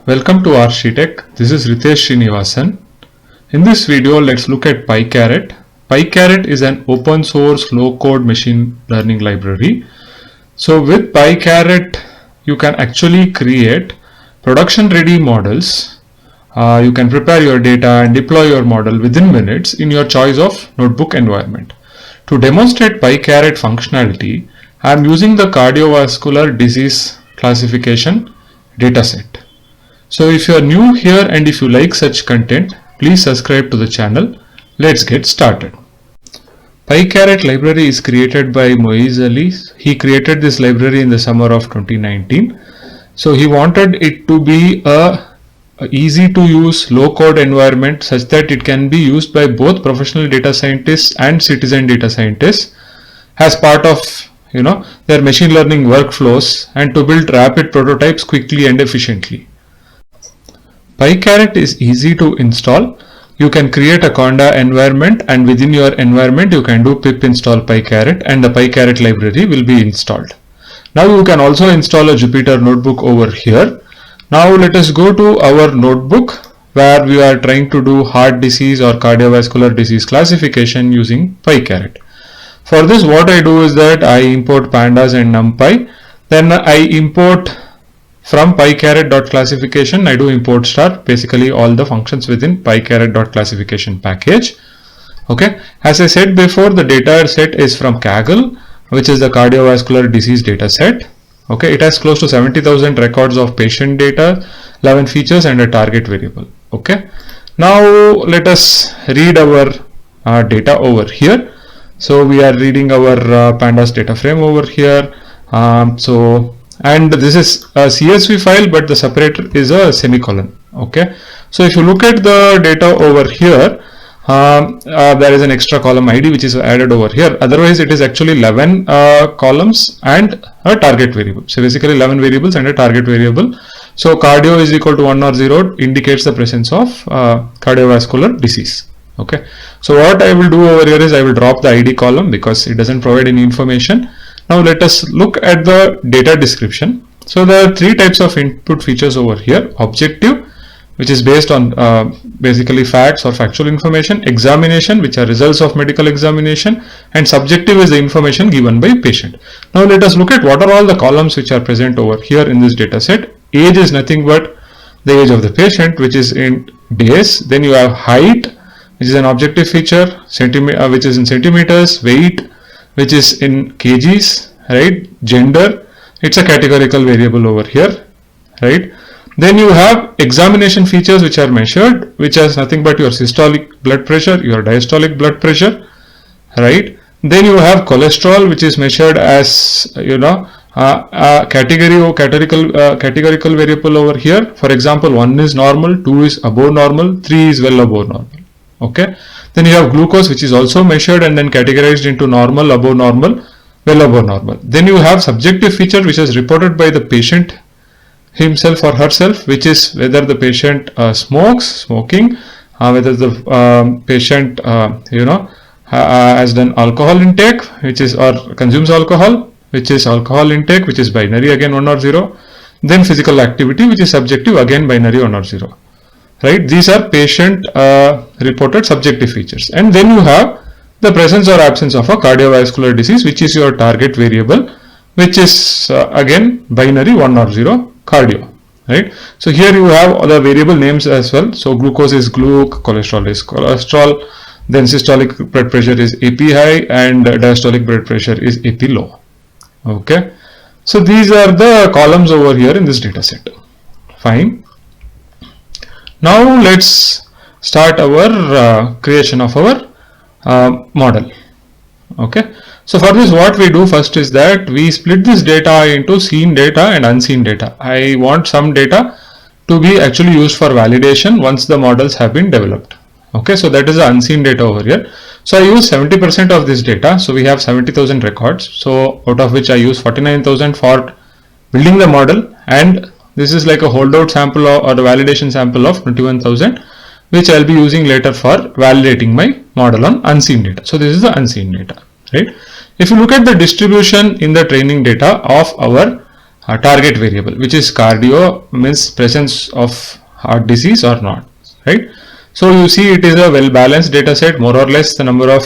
Welcome to Architect. This is Ritesh Srinivasan. In this video, let's look at PyCaret. PyCaret is an open source low-code machine learning library. So with PyCaret, you can actually create production-ready models. You can prepare your data and deploy your model within minutes in your choice of notebook environment. To demonstrate PyCaret functionality, I am using the cardiovascular disease classification dataset. So if you are new here and if you like such content, please subscribe to the channel. Let's get started. PyCaret library is created by Moiz Ali. He created this library in the summer of 2019. So he wanted it to be a easy to use low code environment such that it can be used by both professional data scientists and citizen data scientists as part of their machine learning workflows and to build rapid prototypes quickly and efficiently. PyCaret is easy to install. You can create a Conda environment and within your environment you can do pip install PyCaret and the PyCaret library will be installed. Now you can also install a Jupyter notebook over here. Now let us go to our notebook where we are trying to do heart disease or cardiovascular disease classification using PyCaret. For this what I do is that I import pandas and numpy. Then I import from pycaret.classification, I do import star, basically all the functions within pycaret.classification package. Okay, as I said before, the data set is from Kaggle, which is the cardiovascular disease data set. Okay, it has close to 70,000 records of patient data, 11 features and a target variable. Okay, now let us read our data over here. So we are reading our pandas data frame over here. And this is a CSV file, but the separator is a semicolon. Okay, so if you look at the data over here, there is an extra column ID which is added over here. Otherwise, it is actually 11 columns and a target variable. So basically 11 variables and a target variable. So cardio is equal to 1 or 0 indicates the presence of cardiovascular disease. Okay, so what I will do over here is I will drop the ID column because it doesn't provide any information. Now let us look at the data description. So there are three types of input features over here: objective, which is based on basically facts or factual information; examination, which are results of medical examination; and subjective is the information given by patient. Now let us look at what are all the columns which are present over here in this data set. Age is nothing but the age of the patient, which is in days. Then you have height, which is an objective feature, which is in centimeters; weight, which is in kgs, right? Gender, it's a categorical variable over here, right? Then you have examination features which are measured, which has nothing but your systolic blood pressure, your diastolic blood pressure, right? Then you have cholesterol, which is measured as a categorical variable over here. For example, 1 is normal, 2 is above normal, 3 is well above normal. Okay, then you have glucose, which is also measured and then categorized into normal, above normal, well above normal. Then you have subjective feature which is reported by the patient himself or herself, which is whether the patient smoking, whether the patient has done alcohol intake, which is or consumes alcohol, which is alcohol intake, which is binary, again 1 or 0. Then physical activity, which is subjective, again binary 1 or 0. Right, these are patient reported subjective features. And then you have the presence or absence of a cardiovascular disease, which is your target variable, which is again binary 1 or 0 cardio. Right, so here you have other variable names as well. So glucose is gluc, cholesterol is cholesterol, then systolic blood pressure is AP high and diastolic blood pressure is AP low. Okay, so these are the columns over here in this data set. Fine. Now let's start our creation of our model. Okay, so for this what we do first is that we split this data into seen data and unseen data. I want some data to be actually used for validation once the models have been developed. Okay, so that is the unseen data over here. So I use 70% of this data. So we have 70,000 records. So out of which I use 49,000 for building the model, and this is like a holdout sample or the validation sample of 21,000, which I'll be using later for validating my model on unseen data. So this is the unseen data, right? If you look at the distribution in the training data of our target variable, which is cardio, means presence of heart disease or not, right? So you see it is a well balanced data set. More or less the number of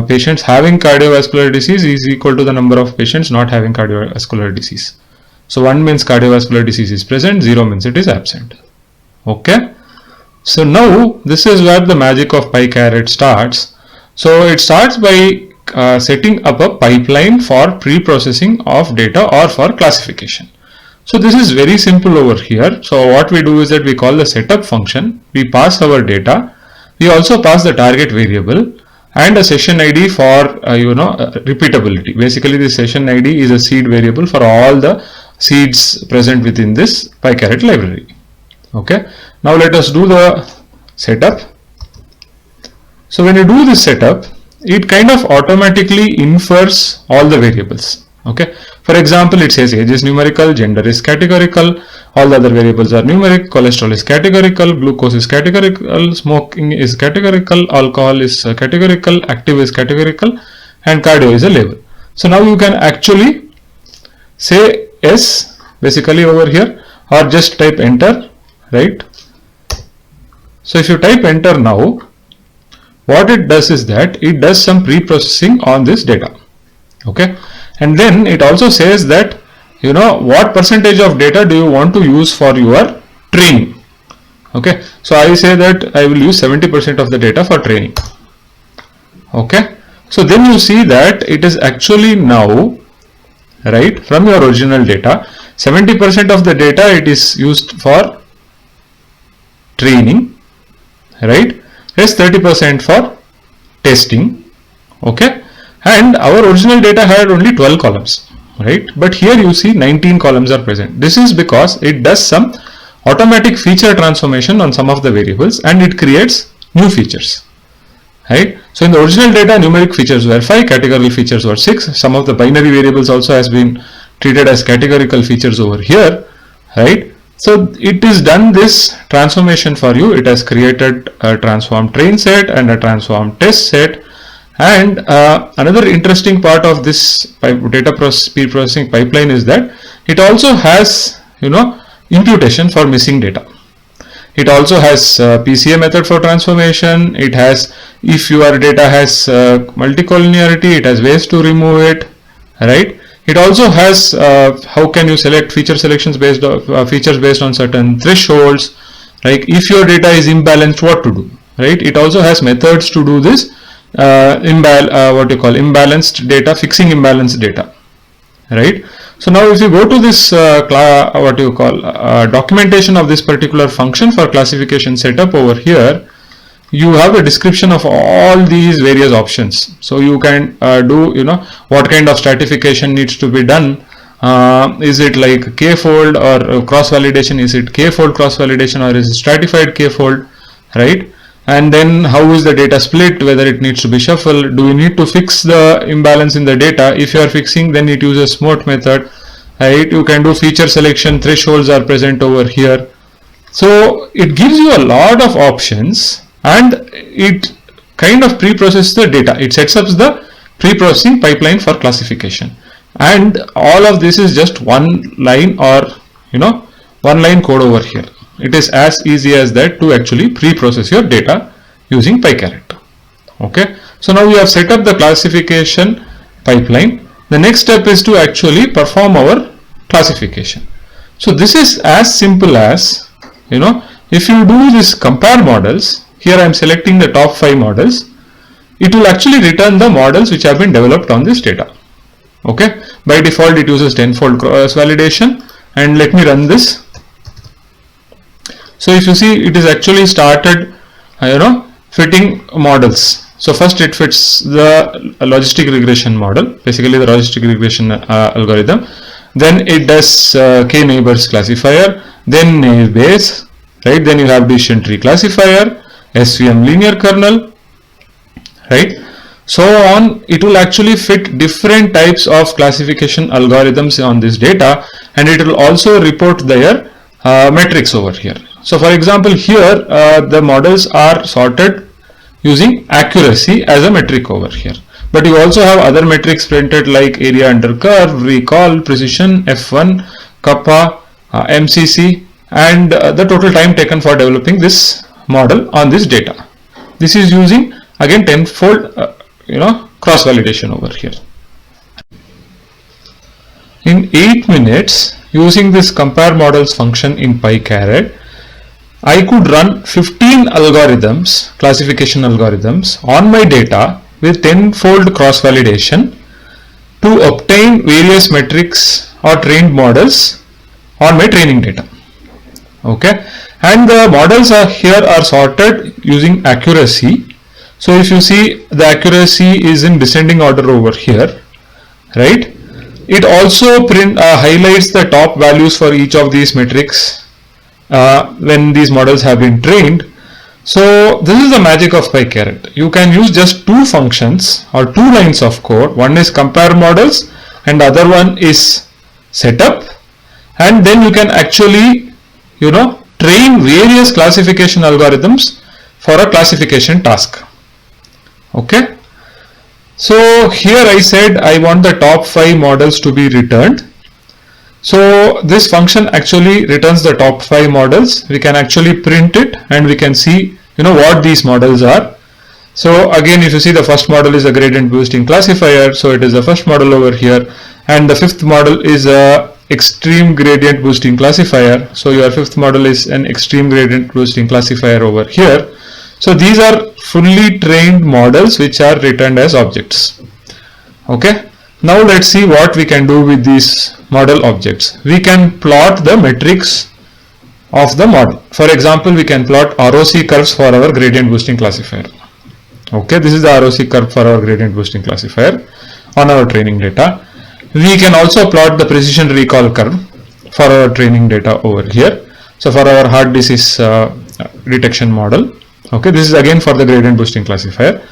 patients having cardiovascular disease is equal to the number of patients not having cardiovascular disease. So 1 means cardiovascular disease is present, 0 means it is absent. Okay. So now this is where the magic of PyCaret starts. So it starts by setting up a pipeline for pre-processing of data or for classification. So this is very simple over here. So what we do is that we call the setup function, we pass our data, we also pass the target variable and a session ID for repeatability. Basically the session ID is a seed variable for all the seeds present within this PyCaret library. Okay, now let us do the setup. So when you do this setup, it kind of automatically infers all the variables. Okay, for example, it says age is numerical, gender is categorical, all the other variables are numeric, cholesterol is categorical, glucose is categorical, smoking is categorical, alcohol is categorical, active is categorical, and cardio is a label. So now you can actually say yes basically over here, or just type enter, right? So if you type enter now, what it does is that it does some pre-processing on this data. Okay, and then it also says that what percentage of data do you want to use for your training. Okay, so I say that I will use 70% of the data for training. Okay, so then you see that it is actually now, right, from your original data, 70% of the data it is used for training, right, rest 30% for testing. Okay, and our original data had only 12 columns, right, but here you see 19 columns are present. This is because it does some automatic feature transformation on some of the variables and it creates new features, right? So in the original data, numeric features were 5, categorical features were 6. Some of the binary variables also has been treated as categorical features over here, right? So it is done this transformation for you. It has created a transform train set and a transform test set. And another interesting part of this data pre-processing pipeline is that it also has imputation for missing data. It also has PCA method for transformation. It has, if your data has multicollinearity, it has ways to remove it, right? It also has how can you select feature selections based on features based on certain thresholds. Like if your data is imbalanced, what to do, right? It also has methods to do this imbalanced data, fixing imbalanced data, right? So now if you go to this documentation of this particular function for classification setup over here, you have a description of all these various options. So you can do what kind of stratification needs to be done. Is it like k-fold or cross validation? Is it k-fold cross validation or is it stratified k-fold, right? And then how is the data split, whether it needs to be shuffled, do we need to fix the imbalance in the data? If you are fixing, then it uses SMOT method, right? You can do feature selection, thresholds are present over here. So it gives you a lot of options and it kind of pre-processes the data. It sets up the pre-processing pipeline for classification. And all of this is just one line or one line code over here. It is as easy as that to actually pre-process your data using PyCaret. Okay, so now we have set up the classification pipeline. The next step is to actually perform our classification. So this is as simple as if you do this compare models, here I am selecting the top 5 models, it will actually return the models which have been developed on this data. Okay, by default it uses 10-fold cross validation, and let me run this. So if you see, it is actually started fitting models. So first it fits the logistic regression model, basically the logistic regression algorithm. Then it does k neighbors classifier, then naive Bayes, right? Then you have decision tree classifier, SVM linear kernel, right? So on, it will actually fit different types of classification algorithms on this data, and it will also report their metrics over here. So for example, here the models are sorted using accuracy as a metric over here. but you also have other metrics printed like area under curve, recall, precision, F1, kappa, MCC, and the total time taken for developing this model on this data. This is using again tenfold cross validation over here. In 8 minutes, using this compare models function in PyCaret, I could run 15 algorithms, classification algorithms on my data with tenfold cross validation to obtain various metrics or trained models on my training data. Okay, and the models are sorted using accuracy. So if you see, the accuracy is in descending order over here, right? It also highlights the top values for each of these metrics when these models have been trained. So this is the magic of PyCaret. You can use just two functions or two lines of code. One is compare models and the other one is setup, and then you can actually train various classification algorithms for a classification task. Okay, so here I said I want the top 5 models to be returned. So this function actually returns the top 5 models. We can actually print it and we can see what these models are. So again, if you see, the first model is a gradient boosting classifier, so it is the first model over here, and the fifth model is a extreme gradient boosting classifier. So your fifth model is an extreme gradient boosting classifier over here. So these are fully trained models which are returned as objects. Okay, now let's see what we can do with these model objects. We can plot the metrics of the model. For example, we can plot ROC curves for our gradient boosting classifier. Okay, this is the ROC curve for our gradient boosting classifier on our training data. We can also plot the precision recall curve for our training data over here. So for our heart disease detection model. Okay, this is again for the gradient boosting classifier.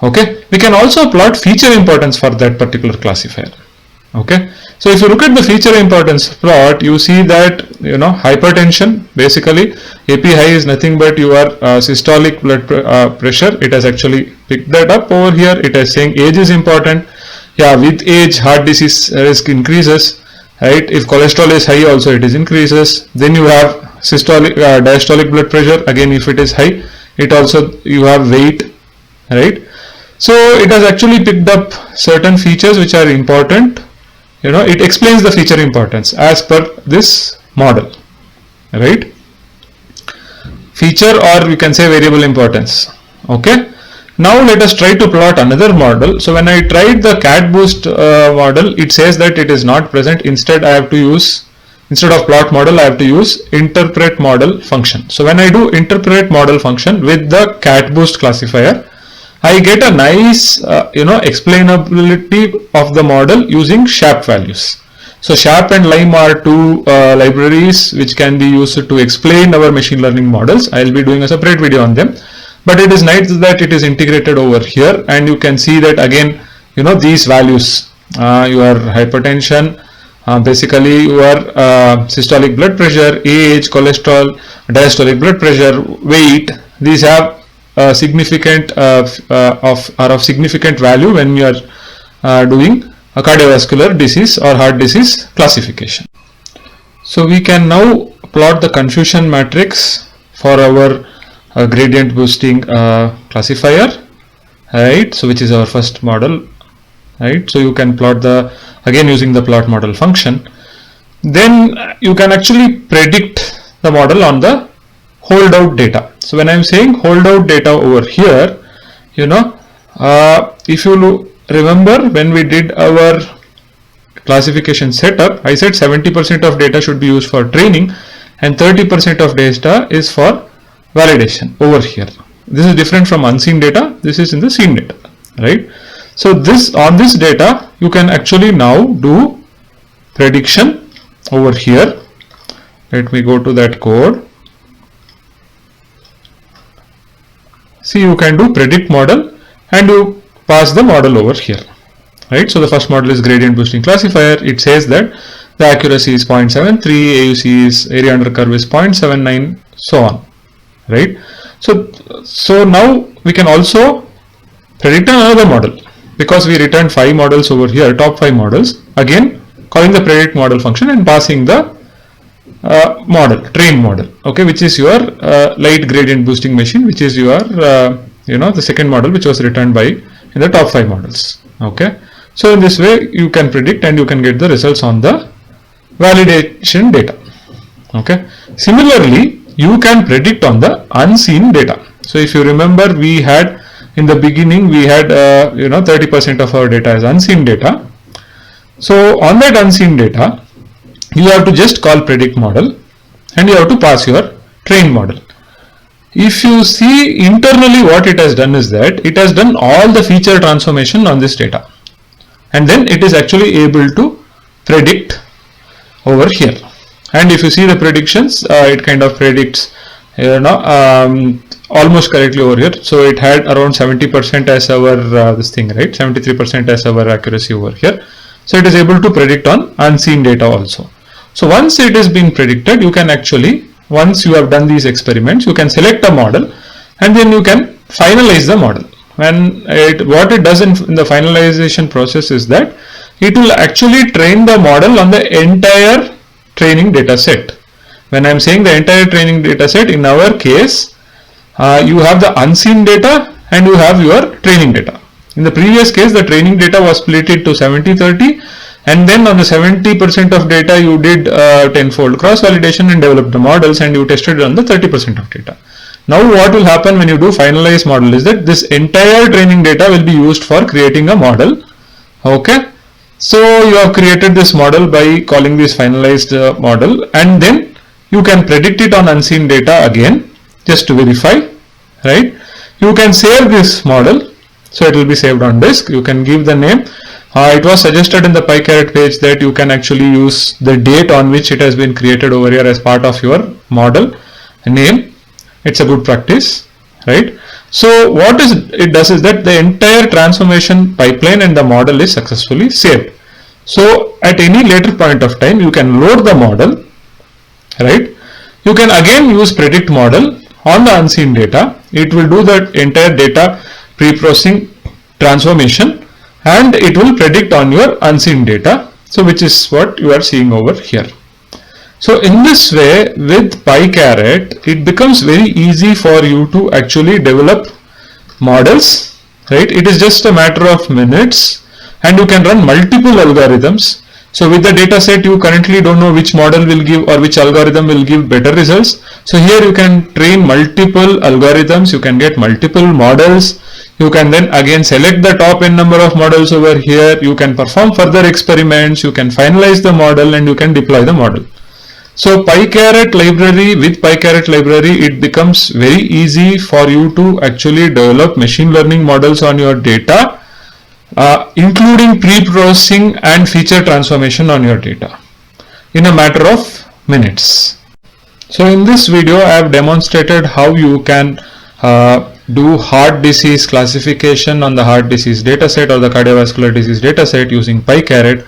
Okay, we can also plot feature importance for that particular classifier. Okay, so if you look at the feature importance plot, you see that hypertension, basically AP high is nothing but your systolic blood pressure. It has actually picked that up over here. It is saying age is important. Yeah, with age heart disease risk increases, right? If cholesterol is high also it is increases. Then you have systolic diastolic blood pressure, again if it is high, it also you have weight, right? So it has actually picked up certain features which are important. It explains the feature importance as per this model, right? Feature, or we can say variable importance. Okay, now let us try to plot another model. So when I tried the CatBoost model, it says that it is not present. Instead I have to use, instead of plot model, I have to use interpret model function. So when I do interpret model function with the CatBoost classifier, I get a nice explainability of the model using SHAP values. So SHAP and Lime are two libraries which can be used to explain our machine learning models. I will be doing a separate video on them, but it is nice that it is integrated over here, and you can see that again these values, your hypertension, basically your systolic blood pressure, age, cholesterol, diastolic blood pressure, weight, these have significant are of significant value when you are doing a cardiovascular disease or heart disease classification. So we can now plot the confusion matrix for our gradient boosting classifier, right? So which is our first model, right? So you can plot the, again using the plot model function. Then you can actually predict the model on the holdout data. So when I am saying holdout data over here, if you remember when we did our classification setup, I said 70% of data should be used for training and 30% of data is for validation over here. This is different from unseen data. This is in the seen data, right? So this, on this data, you can actually now do prediction over here. Let me go to that code. See, you can do predict model and you pass the model over here, right? So the first model is gradient boosting classifier. It says that the accuracy is 0.73, AUC is area under curve is 0.79, so on, right? So now we can also predict another model because we returned 5 models over here, top 5 models, again calling the predict model function and passing the train model, okay, which is your light gradient boosting machine, which is your the second model which was returned by in the top 5 models, okay. So in this way you can predict and you can get the results on the validation data, okay. Similarly, you can predict on the unseen data. So if you remember, we had in the beginning we had 30% of our data is unseen data. So on that unseen data, you have to just call predict model and you have to pass your train model. If you see internally, what it has done is that it has done all the feature transformation on this data, and then it is actually able to predict over here. And if you see the predictions, it kind of predicts almost correctly over here. So it had around 70% as our this thing, right? 73% as our accuracy over here. So it is able to predict on unseen data also. So once it is being predicted, you can actually, once you have done these experiments, you can select a model and then you can finalize the model. And what it does in the finalization process is that it will actually train the model on the entire training data set. When I am saying the entire training data set, in our case, you have the unseen data and you have your training data. In the previous case, the training data was split into 70-30, and then on the 70% of data you did 10-fold cross validation and developed the models, and you tested it on the 30% of data. Now what will happen when you do finalized model is that this entire training data will be used for creating a model, okay. So you have created this model by calling this finalized model, and then you can predict it on unseen data again, just to verify, right? You can save this model, so it will be saved on disk. You can give the name. It was suggested in the PyCaret page that you can actually use the date on which it has been created over here as part of your model name. It's a good practice, right? So what it does is that the entire transformation pipeline and the model is successfully saved. So at any later point of time, you can load the model, right? You can again use predict model on the unseen data. It will do the entire data pre-processing transformation and it will predict on your unseen data. So which is what you are seeing over here. So in this way, with PyCaret, it becomes very easy for you to actually develop models, right? It is just a matter of minutes and you can run multiple algorithms. So with the data set, you currently don't know which model will give or which algorithm will give better results. So here you can train multiple algorithms, you can get multiple models. You can then again select the top n number of models over here. You can perform further experiments, you can finalize the model and you can deploy the model. So PyCaret library, with PyCaret library, it becomes very easy for you to actually develop machine learning models on your data, including pre-processing and feature transformation on your data in a matter of minutes. So in this video, I have demonstrated how you can do heart disease classification on the heart disease dataset or the cardiovascular disease dataset using PyCaret,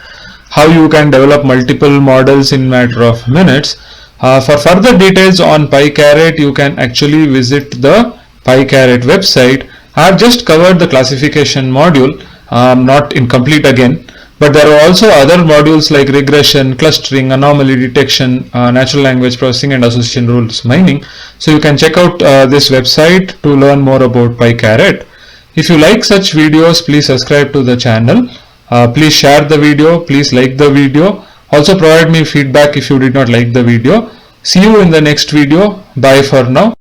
how you can develop multiple models in matter of minutes. For further details on PyCaret, you can actually visit the PyCaret website. I have just covered the classification module, not incomplete again, but there are also other modules like regression, clustering, anomaly detection, natural language processing and association rules mining. So you can check out this website to learn more about PyCaret. If you like such videos, please subscribe to the channel. Please share the video, please like the video. Also provide me feedback if you did not like the video. See you in the next video. Bye for now.